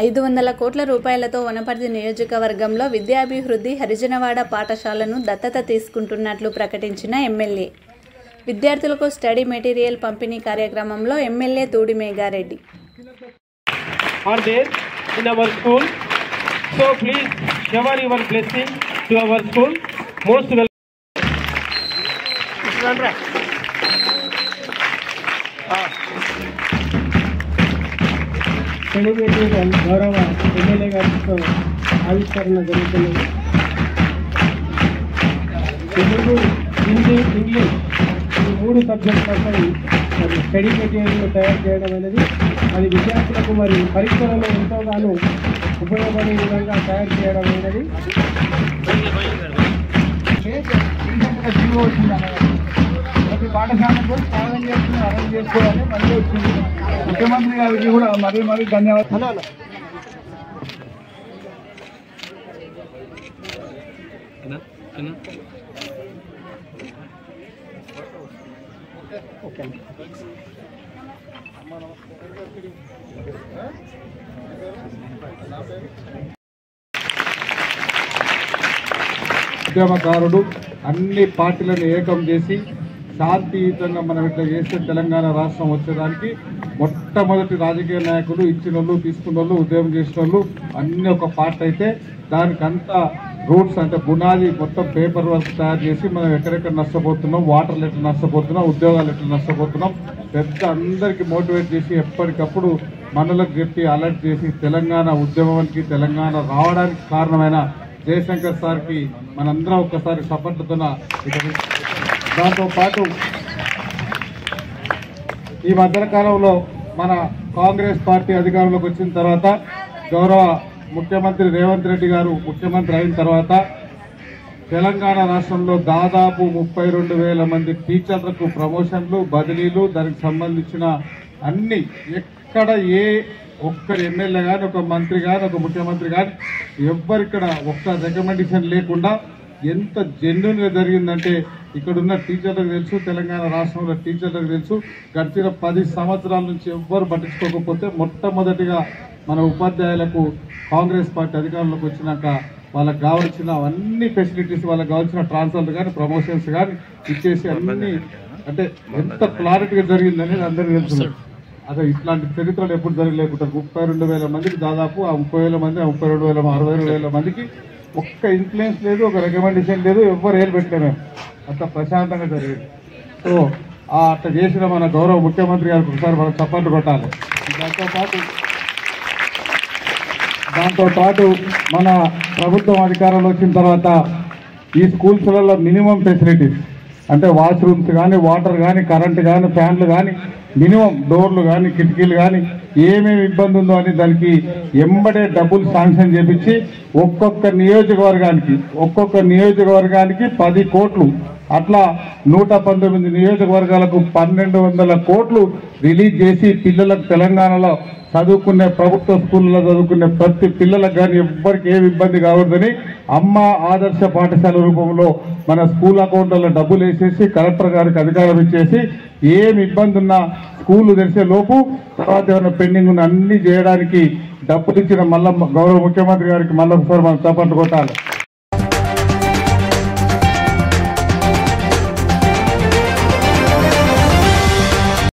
500 కోట్ల రూపాయలతో వనపర్తి నియోజకవర్గంలో విద్యాభివృద్ధి హరిజనవాడ పాఠశాలను దత్తత తీసుకుంటున్నట్లు ప్రకటించిన ఎమ్మెల్యే. విద్యార్థులకు స్టడీ మెటీరియల్ పంపిణీ కార్యక్రమంలో MLA Thudi Megha Reddy. Are there in our school? So please shower your blessing to our school. Most welcome. గౌరవ ఎమ్మెల్యే గారితో ఆవిష్కరణ జరుగుతున్నది. తెలుగు, హిందీ, ఇంగ్లీష్ ఈ 3 సబ్జెక్టులపై మరి స్టడీ మెటీరియల్ తయారు చేయడం అనేది అది విద్యార్థులకు మరి పరీక్షలలో ఎంతోగానో ఉపయోగపడే విధంగా తయారు చేయడం అనేది ప్రతి పాఠశాలకు సాధన చేసుకుని అరేంజ్ చేసుకోవాలని మళ్ళీ వచ్చింది. ముఖ్యమంత్రి గారికి కూడా మరీ ధన్యవాదాలు. ఉద్యమకారుడు అన్ని పార్టీలను ఏకం చేసి శాంతియుతంగా మనం ఇట్లా చేస్తే తెలంగాణ రాష్ట్రం వచ్చేదానికి మొట్టమొదటి రాజకీయ నాయకులు ఇచ్చిన వాళ్ళు, తీసుకున్న వాళ్ళు, ఉద్యమం చేసిన వాళ్ళు అన్ని ఒక పార్ట్ అయితే దానికంతా రూట్స్ అంటే పునాది మొత్తం పేపర్ వర్క్ తయారు చేసి మనం ఎక్కడెక్కడ నష్టపోతున్నాం, వాటర్లు ఎట్లా నష్టపోతున్నాం, ఉద్యోగాలు ఎట్లా నష్టపోతున్నాం పెద్ద అందరికీ మోటివేట్ చేసి ఎప్పటికప్పుడు మనలకు చెప్పి అలర్ట్ చేసి తెలంగాణ ఉద్యమానికి తెలంగాణ రావడానికి కారణమైన జయశంకర్ సార్కి మనందరం ఒక్కసారి సపోర్టుతున్న. దాంతోపాటు ఈ మధ్యకాలంలో మన కాంగ్రెస్ పార్టీ అధికారంలోకి వచ్చిన తర్వాత గౌరవ ముఖ్యమంత్రి రేవంత్ రెడ్డి గారు ముఖ్యమంత్రి అయిన తర్వాత తెలంగాణ రాష్ట్రంలో దాదాపు 32,000 మంది టీచర్లకు ప్రమోషన్లు, బదిలీలు, దానికి సంబంధించిన అన్ని ఎక్కడ ఏ ఒక్కరు ఎమ్మెల్యే కానీ, ఒక మంత్రి కానీ, ఒక ముఖ్యమంత్రి కానీ ఎవ్వరిక్కడ ఒక్క రికమెండేషన్ లేకుండా ఎంత జెన్యున్గా జరిగిందంటే ఇక్కడున్న టీచర్లకు తెలుసు, తెలంగాణ రాష్ట్రంలో టీచర్లకు తెలుసు. గడిచిన 10 సంవత్సరాల నుంచి ఎవ్వరు పట్టించుకోకపోతే మొట్టమొదటిగా మన ఉపాధ్యాయులకు కాంగ్రెస్ పార్టీ అధికారంలోకి వచ్చినాక వాళ్ళకి కావాల్సిన అన్ని ఫెసిలిటీస్, వాళ్ళకి కావాల్సిన ట్రాన్స్ఫర్లు కానీ, ప్రమోషన్స్ కానీ ఇచ్చేసి అన్ని అంటే ఎంత క్లారిటీగా జరిగిందనేది అందరికీ తెలుసు. అదే ఇట్లాంటి చరిత్రలు ఎప్పుడు జరగలేకుంటారు. 32,000 మందికి దాదాపు ఆ 30,000 మంది, 32,000, 62,000 మందికి ఒక్క ఇన్ఫ్లుయెన్స్ లేదు, ఒక రికమెండేషన్ లేదు, ఎవ్వరు ఏలు పెట్టలేము. అంత ప్రశాంతంగా జరిగింది. సో అట్లా చేసిన మన గౌరవ ముఖ్యమంత్రి గారికి ఒకసారి మనం చప్పట్లు కొట్టాలి. దాంతోపాటు మన ప్రభుత్వం అధికారంలో వచ్చిన తర్వాత ఈ స్కూల్స్లలో మినిమం ఫెసిలిటీస్ అంటే వాష్రూమ్స్ కానీ, వాటర్ కానీ, కరెంటు కానీ, ఫ్యాన్లు కానీ, మినిమం డోర్లు కానీ, కిటికీలు కానీ ఏమేమి ఇబ్బంది ఉందో అని దానికి ఎంబడే డబ్బులు శాంక్షన్ చేపించి ఒక్కొక్క నియోజకవర్గానికి 10 కోట్లు అట్లా 119 నియోజకవర్గాలకు 1,200 కోట్లు రిలీజ్ చేసి పిల్లలకు తెలంగాణలో చదువుకునే ప్రభుత్వ స్కూళ్ళలో చదువుకునే ప్రతి పిల్లలకు కానీ ఎవ్వరికి ఏమి ఇబ్బంది కావద్దని అమ్మ ఆదర్శ పాఠశాల రూపంలో మన స్కూల్ అకౌంట్లలో డబ్బులు వేసేసి కలెక్టర్ గారికి అధికారం ఇచ్చేసి ఏమి ఇబ్బంది ఉన్నా స్కూళ్ళు తెరిచే లోపు తర్వాత ఏమైనా పెండింగ్ ఉన్న అన్ని చేయడానికి డబ్బులు ఇచ్చిన మళ్ళా గౌరవ ముఖ్యమంత్రి గారికి మళ్ళీ ఒకసారి మనం చప్పట్లు కొట్టాలి.